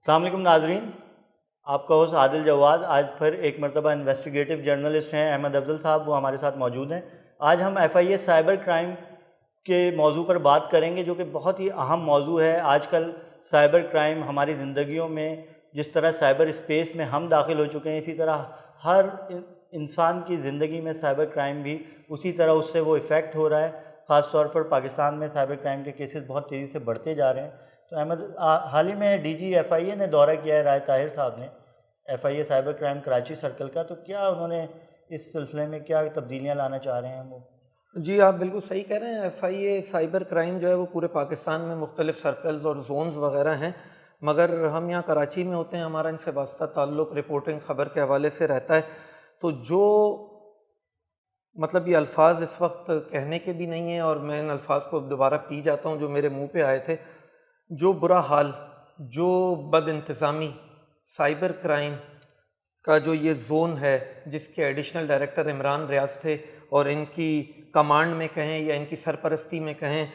السلام علیکم ناظرین، آپ کا ہوسٹ عادل جواد آج پھر ایک مرتبہ انویسٹیگیٹو جرنلسٹ ہیں احمد افضل صاحب، وہ ہمارے ساتھ موجود ہیں۔ آج ہم F I A cyber crime کے موضوع پر بات کریں گے، جو کہ بہت ہی اہم موضوع ہے۔ آج کل سائبر کرائم ہماری زندگیوں میں، جس طرح سائبر اسپیس میں ہم داخل ہو چکے ہیں، اسی طرح ہر انسان کی زندگی میں سائبر کرائم بھی اسی طرح اس سے وہ افیکٹ ہو رہا ہے۔ خاص طور پر پاکستان میں سائبر کرائم کے کیسز بہت تیزی سے بڑھتے جا رہے ہیں۔ تو احمد، حال ہی میں ڈی جی ایف آئی اے نے دورہ کیا ہے، رائے طاہر صاحب نے F I A cyber crime Karachi circle کا، تو کیا انہوں نے اس سلسلے میں کیا تبدیلیاں لانا چاہ رہے ہیں وہ؟ جی، آپ بالکل صحیح کہہ رہے ہیں۔ F I A cyber crime جو ہے وہ پورے پاکستان میں مختلف سرکلز اور زونز وغیرہ ہیں، مگر ہم یہاں کراچی میں ہوتے ہیں، ہمارا ان سے واسطہ تعلق رپورٹنگ خبر کے حوالے سے رہتا ہے۔ تو جو یہ الفاظ اس وقت کہنے کے بھی نہیں ہیں، اور میں ان الفاظ کو دوبارہ پی جاتا ہوں جو میرے منہ پہ آئے تھے۔ جو برا حال، جو بد انتظامی سائبر کرائم کا جو یہ زون ہے، جس کے ایڈیشنل ڈائریکٹر عمران ریاض تھے، اور ان کی کمانڈ میں کہیں یا ان کی سرپرستی میں کہیں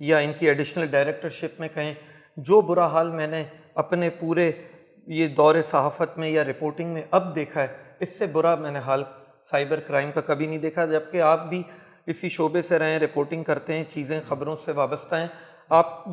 یا ان کی ایڈیشنل ڈائریکٹرشپ میں کہیں، جو برا حال میں نے اپنے پورے یہ دور صحافت میں یا رپورٹنگ میں اب دیکھا ہے، اس سے برا میں نے حال سائبر کرائم کا کبھی نہیں دیکھا۔ جبکہ آپ بھی اسی شعبے سے رہیں، رپورٹنگ کرتے ہیں، چیزیں خبروں سے وابستہ ہیں، آپ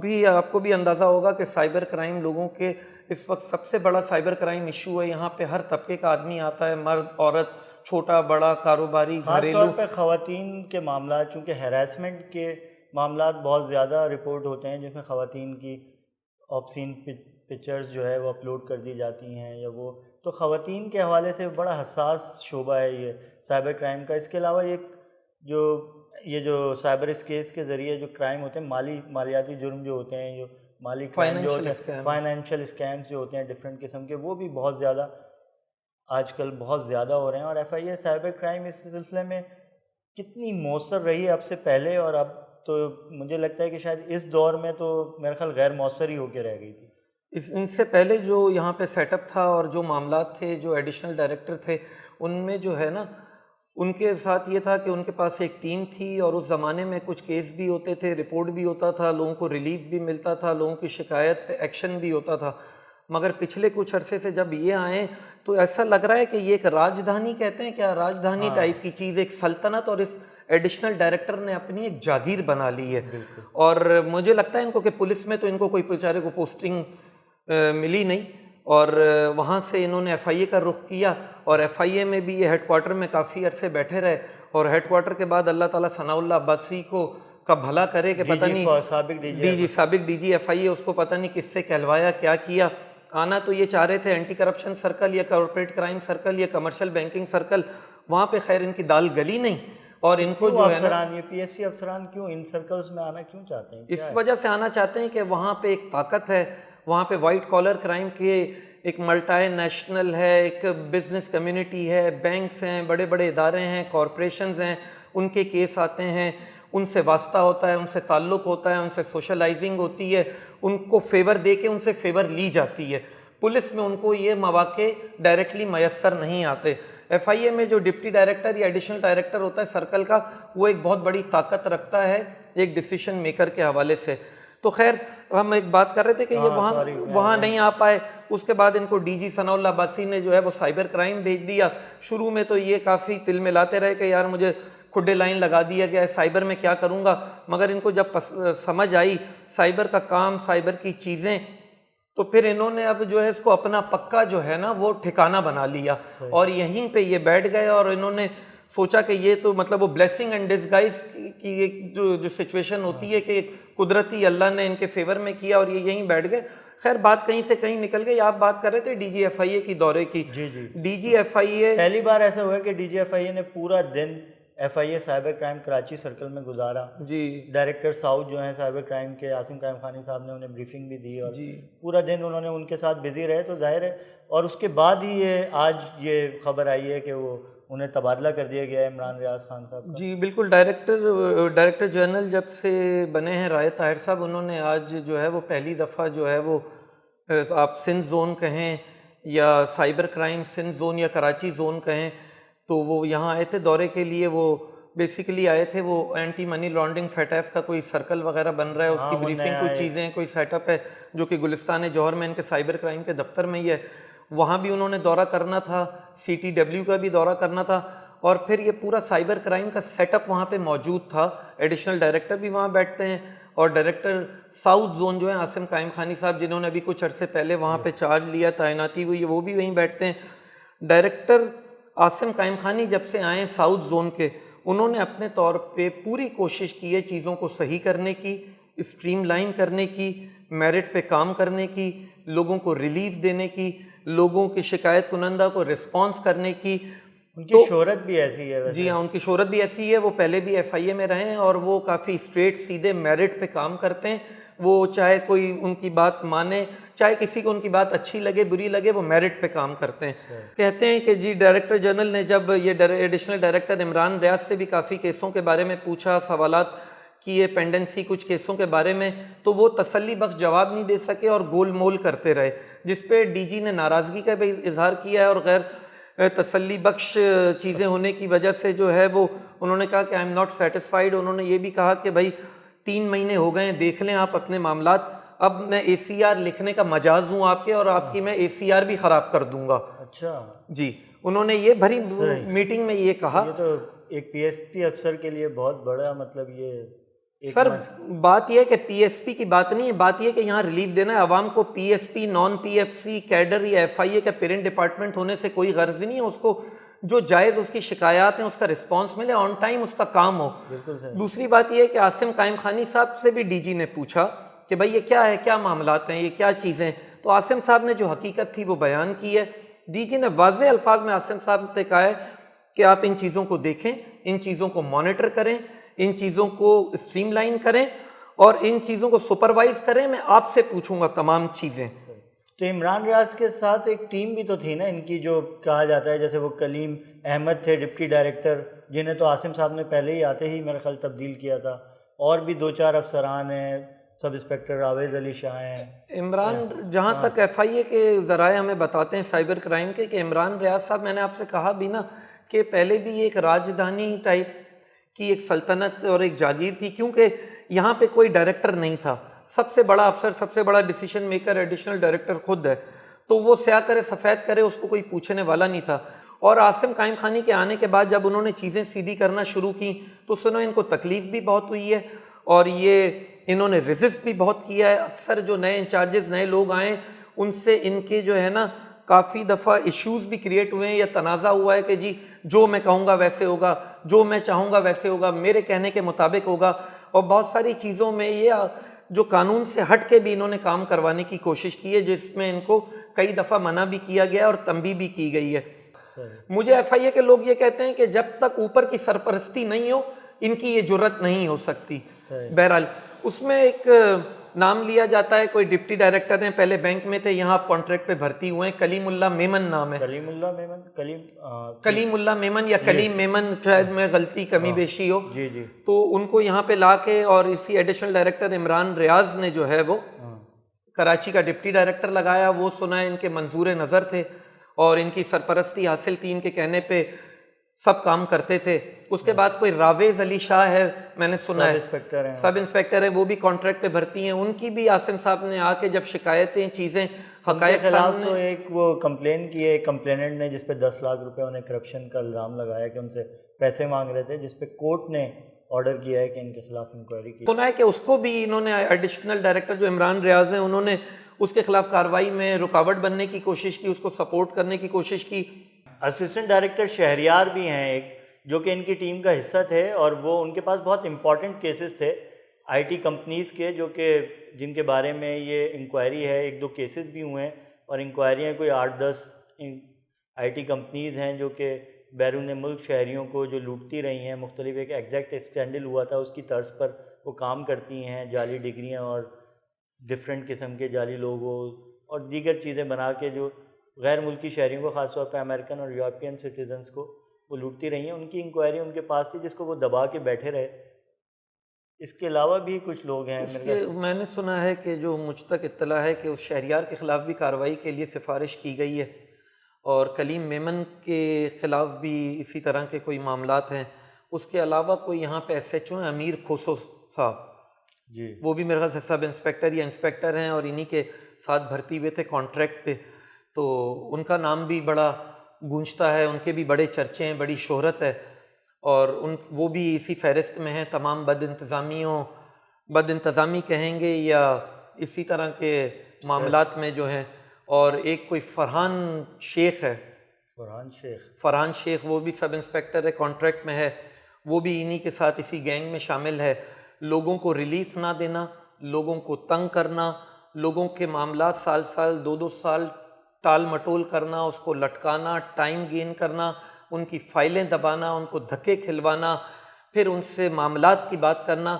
کو بھی اندازہ ہوگا کہ سائبر کرائم لوگوں کے اس وقت سب سے بڑا سائبر کرائم ایشو ہے۔ یہاں پہ ہر طبقے کا آدمی آتا ہے، مرد، عورت، چھوٹا بڑا، کاروباری، خاص گھریلو۔ طور پہ خواتین کے معاملات، چونکہ ہیراسمنٹ کے معاملات بہت زیادہ رپورٹ ہوتے ہیں، جس میں خواتین کی آبسین پکچرز جو ہے وہ اپلوڈ کر دی جاتی ہیں، یا وہ تو خواتین کے حوالے سے بڑا حساس شعبہ ہے یہ سائبر کرائم کا۔ اس کے علاوہ یہ جو سائبر اسکیس کے ذریعے جو کرائم ہوتے ہیں، مالیاتی جرم جو ہوتے ہیں، جو مالی کرائم جو ہوتے ہیں، فائنینشیل اسکیمز جو ہوتے ہیں ڈفرینٹ قسم کے، وہ بھی بہت زیادہ آج کل بہت زیادہ ہو رہے ہیں۔ اور F I A cyber crime اس سلسلے میں کتنی مؤثر رہی ہے اب سے پہلے، اور اب تو مجھے لگتا ہے کہ شاید اس دور میں تو میرے خیال غیر مؤثر ہی ہو کے رہ گئی تھی۔ ان سے پہلے جو یہاں پہ سیٹ اپ تھا اور جو معاملات تھے، جو ایڈیشنل ڈائریکٹر تھے، ان میں جو ہے نا، ان کے ساتھ یہ تھا کہ ان کے پاس ایک ٹیم تھی، اور اس زمانے میں کچھ کیس بھی ہوتے تھے، رپورٹ بھی ہوتا تھا، لوگوں کو ریلیف بھی ملتا تھا، لوگوں کی شکایت پہ ایکشن بھی ہوتا تھا۔ مگر پچھلے کچھ عرصے سے جب یہ آئے تو ایسا لگ رہا ہے کہ یہ ایک راجدھانی، کہتے ہیں کیا، راجدھانی ٹائپ کی چیز، ایک سلطنت، اور اس ایڈیشنل ڈائریکٹر نے اپنی ایک جاگیر بنا لی ہے۔ اور مجھے لگتا ہے ان کو کہ پولیس میں تو ان کو کوئی بیچارے کو پوسٹنگ ملی نہیں، اور وہاں سے انہوں نے ایف آئی اے کا رخ کیا، اور ایف آئی اے میں بھی یہ ہیڈ کوارٹر میں کافی عرصے بیٹھے رہے، اور ہیڈ کوارٹر کے بعد اللہ تعالیٰ ثناء اللہ عباسی کو کا بھلا کرے کہ پتہ نہیں سابق ڈی جی ایف آئی اے، اس کو پتہ نہیں کس سے کہلوایا، کیا کیا۔ آنا تو یہ چاہ رہے تھے اینٹی کرپشن سرکل یا کارپوریٹ کرائم سرکل یا کمرشل بینکنگ سرکل، وہاں پہ خیر ان کی دال گلی نہیں، اور ان کو جو ہے نا، یہ پی ایس سی افسران کیوں ان سرکلز میں آنا کیوں چاہتے ہیں؟ اس وجہ سے آنا چاہتے ہیں کہ وہاں پہ ایک طاقت ہے، وہاں پہ وائٹ کالر کرائم کے ایک ملٹی نیشنل ہے، ایک بزنس کمیونٹی ہے، بینکس ہیں، بڑے بڑے ادارے ہیں، کارپوریشنز ہیں، ان کے کیس آتے ہیں، ان سے واسطہ ہوتا ہے، ان سے تعلق ہوتا ہے، ان سے سوشلائزنگ ہوتی ہے، ان کو فیور دے کے ان سے فیور لی جاتی ہے۔ پولیس میں ان کو یہ مواقع ڈائریکٹلی میسر نہیں آتے۔ ایف آئی اے میں جو ڈپٹی ڈائریکٹر یا ایڈیشنل ڈائریکٹر ہوتا ہے سرکل کا، وہ ایک بہت بڑی طاقت رکھتا ہے ایک ڈیسیشن میکر کے حوالے سے۔ تو خیر، ہم ایک بات کر رہے تھے کہ یہ وہاں نہیں آ پائے۔ اس کے بعد ان کو ڈی جی ثناء اللہ عباسی نے جو ہے وہ سائبر کرائم بھیج دیا۔ شروع میں تو یہ کافی تل ملاتے رہے کہ یار مجھے کھڈے لائن لگا دیا گیا ہے، سائبر میں کیا کروں گا، مگر ان کو جب سمجھ آئی سائبر کا کام، سائبر کی چیزیں، تو پھر انہوں نے اب جو ہے اس کو اپنا پکا جو ہے نا وہ ٹھکانہ بنا لیا، اور یہیں پہ یہ بیٹھ گئے، اور انہوں نے سوچا کہ یہ تو وہ بلیسنگ اینڈ ڈسگائز کی ایک جو سچویشن ہوتی ہے کہ قدرتی اللہ نے ان کے فیور میں کیا، اور یہ یہیں بیٹھ گئے۔ خیر، بات کہیں سے کہیں نکل گئی۔ آپ بات کر رہے تھے ڈی جی ایف آئی اے کی دورے کی۔ ڈی جی ایف آئی اے پہلی بار ایسا ہوا کہ ڈی جی ایف آئی اے نے پورا دن F I A cyber crime Karachi circle میں گزارا۔ ڈائریکٹر ساؤتھ جو ہیں سائبر کرائم کے، عاصم قائم خانی صاحب نے انہیں بریفنگ بھی دی، اور پورا دن انہوں نے ان کے ساتھ بزی رہے، تو ظاہر ہے۔ اور اس کے بعد ہی آج یہ خبر آئی ہے کہ وہ انہیں تبادلہ کر دیا گیا ہے عمران ریاض خان صاحب کا۔ جی بالکل، ڈائریکٹر جنرل جب سے بنے ہیں رائے طاہر صاحب، انہوں نے آج جو ہے وہ پہلی دفعہ جو ہے وہ آپ سندھ زون کہیں یا سائبر کرائم سندھ زون یا کراچی زون کہیں، تو وہ یہاں آئے تھے دورے کے لیے۔ وہ بیسیکلی آئے تھے، وہ اینٹی منی لانڈرنگ فیٹیف کا کوئی سرکل وغیرہ بن رہا ہے، اس کی وہ بریفنگ نیا کوئی چیزیں، کوئی سیٹ اپ ہے جو کہ گلستان جوہر میں ان کے سائبر کرائم کے دفتر میں ہی ہے، وہاں بھی انہوں نے دورہ کرنا تھا، سی ٹی ڈبلیو کا بھی دورہ کرنا تھا، اور پھر یہ پورا سائبر کرائم کا سیٹ اپ وہاں پہ موجود تھا، ایڈیشنل ڈائریکٹر بھی وہاں بیٹھتے ہیں، اور ڈائریکٹر ساؤتھ زون جو ہیں عاصم قائم خانی صاحب، جنہوں نے ابھی کچھ عرصے پہلے وہاں پہ چارج لیا، تعیناتی ہوئی ہے، وہ بھی وہیں بیٹھتے ہیں۔ ڈائریکٹر عاصم قائم خانی جب سے آئے ساؤتھ زون کے، انہوں نے اپنے طور پہ پوری کوشش کی ہے چیزوں کو صحیح کرنے کی، اسٹریم لائن کرنے کی، میرٹ پہ کام کرنے کی، لوگوں کو ریلیف دینے کی، لوگوں کی شکایت کنندہ کو رسپانس کرنے کی۔ ان کی شہرت بھی ایسی ہے ویسے۔ جی ہاں، ان کی شہرت بھی ایسی ہے، وہ پہلے بھی ایف آئی اے میں رہے ہیں، اور وہ کافی اسٹریٹ سیدھے میرٹ پہ کام کرتے ہیں، وہ چاہے کوئی ان کی بات مانے، چاہے کسی کو ان کی بات اچھی لگے بری لگے، وہ میرٹ پہ کام کرتے ہیں۔ کہتے ہیں کہ جی ڈائریکٹر جنرل نے جب یہ ایڈیشنل ڈائریکٹر عمران ریاض سے بھی کافی کیسوں کے بارے میں پوچھا، سوالات کیے پینڈنسی کچھ کیسوں کے بارے میں، تو وہ تسلی بخش جواب نہیں دے سکے اور گول مول کرتے رہے، جس پہ ڈی جی نے ناراضگی کا بھی اظہار کیا ہے، اور غیر تسلی بخش چیزیں ہونے کی وجہ سے جو ہے وہ انہوں نے کہا کہ آئی ایم ناٹ سیٹسفائیڈ۔ انہوں نے یہ بھی کہا کہ بھائی 3 مہینے ہو گئے ہیں، دیکھ لیں آپ اپنے معاملات، اب میں اے سی آر لکھنے کا مجاز ہوں آپ کے، اور آپ کی میں اے سی آر بھی خراب کر دوں گا۔ اچھا جی، انہوں نے یہ بھری میٹنگ میں یہ کہا۔ یہ تو ایک پی ایس پی افسر کے لیے بہت بڑا مطلب یہ سر بات یہ ہے کہ پی ایس پی کی بات نہیں ہے، بات یہ ہے کہ یہاں ریلیف دینا ہے عوام کو۔ P S P, non P F C cadre یا ایف آئی اے کا پیرنٹ ڈپارٹمنٹ ہونے سے کوئی غرض نہیں ہے، اس کو جو جائز اس کی شکایات ہیں اس کا رسپانس ملے، آن ٹائم اس کا کام ہو۔ دوسری بات یہ ہے کہ عاصم قائم خانی صاحب سے بھی ڈی جی نے پوچھا کہ بھائی یہ کیا ہے، کیا معاملات ہیں، یہ کیا چیزیں، تو عاصم صاحب نے جو حقیقت تھی وہ بیان کی ہے۔ ڈی جی نے واضح الفاظ میں عاصم صاحب سے کہا ہے کہ آپ ان چیزوں کو دیکھیں، ان چیزوں کو مانیٹر کریں، ان چیزوں کو اسٹریم لائن کریں، اور ان چیزوں کو سپروائز کریں، میں آپ سے پوچھوں گا تمام چیزیں۔ تو عمران ریاض کے ساتھ ایک ٹیم بھی تو تھی نا ان کی، جو کہا جاتا ہے جیسے وہ کلیم احمد تھے ڈپٹی ڈائریکٹر، جنہیں تو عاصم صاحب نے پہلے ہی آتے ہی میرے خیال تبدیل کیا تھا، اور بھی 2-4 افسران ہیں، سب انسپیکٹر راویز علی شاہ ہیں۔ عمران، جہاں تک ایف آئی اے کے ذرائع ہمیں بتاتے ہیں سائبر کرائم کے، کہ عمران ریاض صاحب، میں نے آپ سے کہا بھی نا کہ پہلے بھی ایک راجدھانی ٹائپ کی ایک سلطنت اور ایک جاگیر تھی، کیونکہ یہاں پہ کوئی ڈائریکٹر نہیں تھا، سب سے بڑا افسر، سب سے بڑا ڈیسیشن میکر ایڈیشنل ڈائریکٹر خود ہے، تو وہ سیاہ کرے سفید کرے، اس کو کوئی پوچھنے والا نہیں تھا۔ اور عاصم قائم خانی کے آنے کے بعد جب انہوں نے چیزیں سیدھی کرنا شروع کی تو سنو ان کو تکلیف بھی بہت ہوئی ہے، اور یہ انہوں نے ریزسٹ بھی بہت کیا ہے۔ اکثر جو نئے انچارجز، نئے لوگ آئیں، ان سے ان کے جو ہے نا کافی دفعہ ایشوز بھی کریٹ ہوئے ہیں، یا تنازع ہوا ہے کہ جی جو میں کہوں گا ویسے ہوگا، جو میں چاہوں گا ویسے ہوگا، میرے کہنے کے مطابق ہوگا، اور بہت ساری چیزوں میں یہ جو قانون سے ہٹ کے بھی انہوں نے کام کروانے کی کوشش کی ہے، جس میں ان کو کئی دفعہ منع بھی کیا گیا اور تنبیہ بھی کی گئی ہے۔ مجھے ایف آئی اے کے لوگ یہ کہتے ہیں کہ جب تک اوپر کی سرپرستی نہیں ہو ان کی یہ جرت نہیں ہو سکتی۔ بہرحال اس میں ایک نام لیا جاتا ہے، کوئی ڈپٹی ڈائریکٹر ہیں، پہلے بینک میں تھے، یہاں آپ کانٹریکٹ پہ بھرتی ہوئے ہیں، کلیم اللہ میمن نام ہے۔ کلیم اللہ میمن، کلیم اللہ میمن یا کلیم میمن، شاید میں غلطی کمی بیشی ہو، جی جی، تو ان کو یہاں پہ لا کے، اور اسی ایڈیشنل ڈائریکٹر عمران ریاض نے جو ہے وہ کراچی کا ڈپٹی ڈائریکٹر لگایا۔ وہ سنا ہے ان کے منظور نظر تھے، اور ان کی سرپرستی حاصل تھی، ان کے کہنے پہ سب کام کرتے تھے۔ اس کے بعد کوئی راویز علی شاہ ہے، میں نے سنا ہے، سب انسپیکٹر ہیں، وہ بھی کانٹریکٹ پہ بھرتی ہیں۔ ان کی بھی عاصم صاحب نے آ کے جب شکایتیں، چیزیں، حقائق سامنے، تو ایک وہ کمپلین کی ہے ایک کمپلیننٹ نے، جس پہ 10 لاکھ روپے انہیں کرپشن کا الزام لگایا کہ ان سے پیسے مانگ رہے تھے، جس پہ کورٹ نے آرڈر کیا ہے کہ ان کے خلاف انکوائری کی۔ سنا ہے کہ اس کو بھی انہوں نے، ایڈیشنل ڈائریکٹر جو عمران ریاض ہیں، انہوں نے اس کے خلاف کارروائی میں رکاوٹ بننے کی کوشش کی، اس کو سپورٹ کرنے کی کوشش کی۔ اسسٹنٹ ڈائریکٹر شہریار بھی ہیں ایک، جو کہ ان کی ٹیم کا حصہ تھے، اور وہ ان کے پاس بہت امپورٹنٹ کیسز تھے آئی ٹی کمپنیز کے، جو کہ جن کے بارے میں یہ انکوائری ہے۔ 1-2 کیسز بھی ہوئے ہیں، اور انکوائریاں کوئی 8-10 آئی ٹی کمپنیز ہیں جو کہ بیرون ملک شہریوں کو جو لوٹتی رہی ہیں، مختلف ایک ایگزیکٹ اسکینڈل ہوا تھا، اس کی طرز پر وہ کام کرتی ہیں، جعلی ڈگریاں اور ڈفرینٹ قسم کے جعلی لوگو اور دیگر چیزیں بنا کے جو غیر ملکی شہریوں کو، خاص طور پہ امریکن اور یورپین سٹیزنز کو وہ لوٹتی رہی ہیں۔ ان کی انکوائری ان کے پاس تھی، جس کو وہ دبا کے بیٹھے رہے۔ اس کے علاوہ بھی کچھ لوگ ہیں میں نے سنا ہے کہ جو مجھ تک اطلاع ہے کہ اس شہریار کے خلاف بھی کارروائی کے لیے سفارش کی گئی ہے، اور کلیم میمن کے خلاف بھی اسی طرح کے کوئی معاملات ہیں۔ اس کے علاوہ کوئی یہاں پہ ایس ایچ او ہیں امیر کھوسو صاحب، جی وہ بھی میرے خیال سے سب انسپیکٹر یا انسپیکٹر ہیں اور انہی کے ساتھ بھرتی ہوئے تھے کانٹریکٹ پہ، تو ان کا نام بھی بڑا گونجتا ہے، ان کے بھی بڑے چرچے ہیں، بڑی شہرت ہے، اور وہ بھی اسی فہرست میں ہیں تمام بد انتظامی کہیں گے یا اسی طرح کے معاملات میں جو ہیں۔ اور ایک کوئی فرحان شیخ ہے، فرحان شیخ، وہ بھی سب انسپیکٹر ہے، کانٹریکٹ میں ہے، وہ بھی انہی کے ساتھ اسی گینگ میں شامل ہے۔ لوگوں کو ریلیف نہ دینا، لوگوں کو تنگ کرنا، لوگوں کے معاملات سال 2 سال ٹال مٹول کرنا، اس کو لٹکانا، ٹائم گین کرنا، ان کی فائلیں دبانا، ان کو دھکے کھلوانا، پھر ان سے معاملات کی بات کرنا،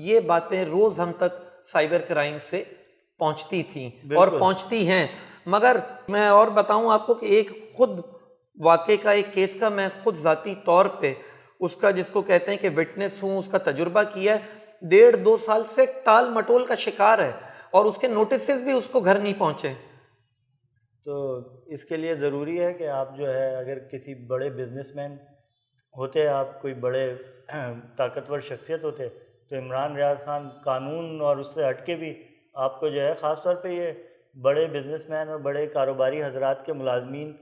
یہ باتیں روز ہم تک سائبر کرائم سے پہنچتی تھیں اور پہنچتی ہیں۔ مگر میں اور بتاؤں آپ کو کہ ایک خود واقعے کا، ایک کیس کا میں خود ذاتی طور پہ اس کا، جس کو کہتے ہیں کہ وٹنس ہوں، اس کا تجربہ کیا ہے۔ 1.5-2 سال سے ٹال مٹول کا شکار ہے اور اس کے نوٹسز بھی اس کو گھر نہیں پہنچے۔ تو اس کے لیے ضروری ہے کہ آپ جو ہے اگر کسی بڑے بزنس مین ہوتے، آپ کوئی بڑے طاقتور شخصیت ہوتے، تو عمران ریاض خان قانون اور اس سے ہٹ کے بھی آپ کو جو ہے خاص طور پہ یہ بڑے بزنس مین اور بڑے کاروباری حضرات کے ملازمین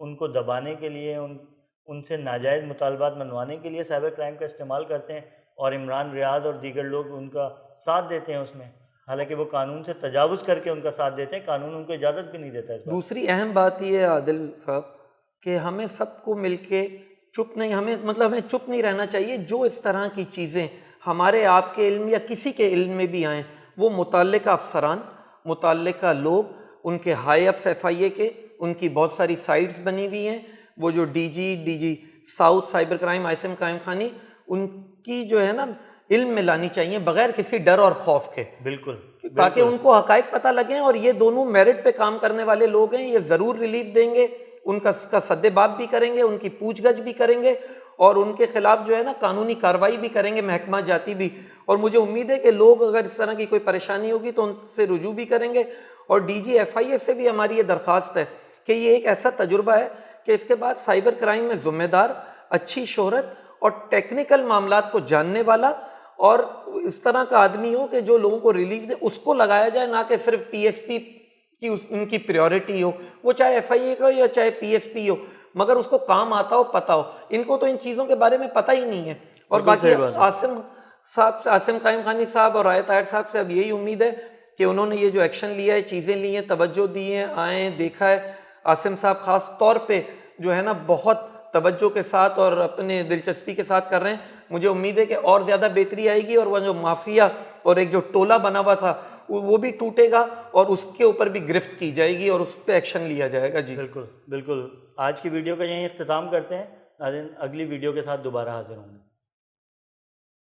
ان کو دبانے کے لیے، ان سے ناجائز مطالبات منوانے کے لیے سائبر کرائم کا استعمال کرتے ہیں، اور عمران ریاض اور دیگر لوگ ان کا ساتھ دیتے ہیں اس میں، حالانکہ وہ قانون سے تجاوز کر کے ان کا ساتھ دیتے ہیں، قانون ان کو اجازت بھی نہیں دیتا اس بات۔ دوسری اہم بات یہ ہے عادل صاحب کہ ہمیں سب کو مل کے ہمیں چپ نہیں رہنا چاہیے۔ جو اس طرح کی چیزیں ہمارے آپ کے علم یا کسی کے علم میں بھی آئیں، وہ متعلقہ افسران، متعلقہ لوگ، ان کے ہائی اپس ایف آئی اے کے، ان کی بہت ساری سائٹس بنی ہوئی ہیں، وہ جو D G south cyber crime آئسم قائم خانی، ان کی جو ہے نا علم میں لانی چاہیے بغیر کسی ڈر اور خوف کے، بالکل، تاکہ ان کو حقائق پتہ لگیں، اور یہ دونوں میرٹ پہ کام کرنے والے لوگ ہیں، یہ ضرور ریلیف دیں گے، ان کا سد باب بھی کریں گے، ان کی پوچھ گچھ بھی کریں گے، اور ان کے خلاف جو ہے نا قانونی کارروائی بھی کریں گے، محکمہ جاتی بھی۔ اور مجھے امید ہے کہ لوگ اگر اس طرح کی کوئی پریشانی ہوگی تو ان سے رجوع بھی کریں گے، اور ڈی جی ایف آئی اے سے بھی ہماری یہ درخواست ہے کہ یہ ایک ایسا تجربہ ہے کہ اس کے بعد سائبر کرائم میں ذمہ دار، اچھی شہرت اور ٹیکنیکل معاملات کو جاننے والا اور اس طرح کا آدمی ہو کہ جو لوگوں کو ریلیف دے، اس کو لگایا جائے، نہ کہ صرف پی ایس پی کی ان کی پریورٹی ہو، وہ چاہے ایف آئی اے کا ہو یا چاہے پی ایس پی ہو، مگر اس کو کام آتا ہو، پتہ ہو۔ ان کو تو ان چیزوں کے بارے میں پتہ ہی نہیں ہے۔ اور باقی عاصم قائم خانی صاحب اور آیت طاہر صاحب سے اب یہی امید ہے کہ انہوں نے یہ جو ایکشن لیا ہے، چیزیں لی ہیں، توجہ دی ہیں، آئیں، دیکھا ہے۔ عاصم صاحب خاص طور پہ جو ہے نا بہت توجہ کے ساتھ اور اپنے دلچسپی کے ساتھ کر رہے ہیں۔ مجھے امید ہے کہ اور زیادہ بہتری آئے گی، اور وہ جو مافیا اور ایک جو ٹولہ بنا ہوا تھا وہ بھی ٹوٹے گا، اور اس کے اوپر بھی گرفت کی جائے گی اور اس پہ ایکشن لیا جائے گا۔ جی بالکل، آج کی ویڈیو کا یہیں اختتام کرتے ہیں، اگلی ویڈیو کے ساتھ دوبارہ حاضر ہوں گے۔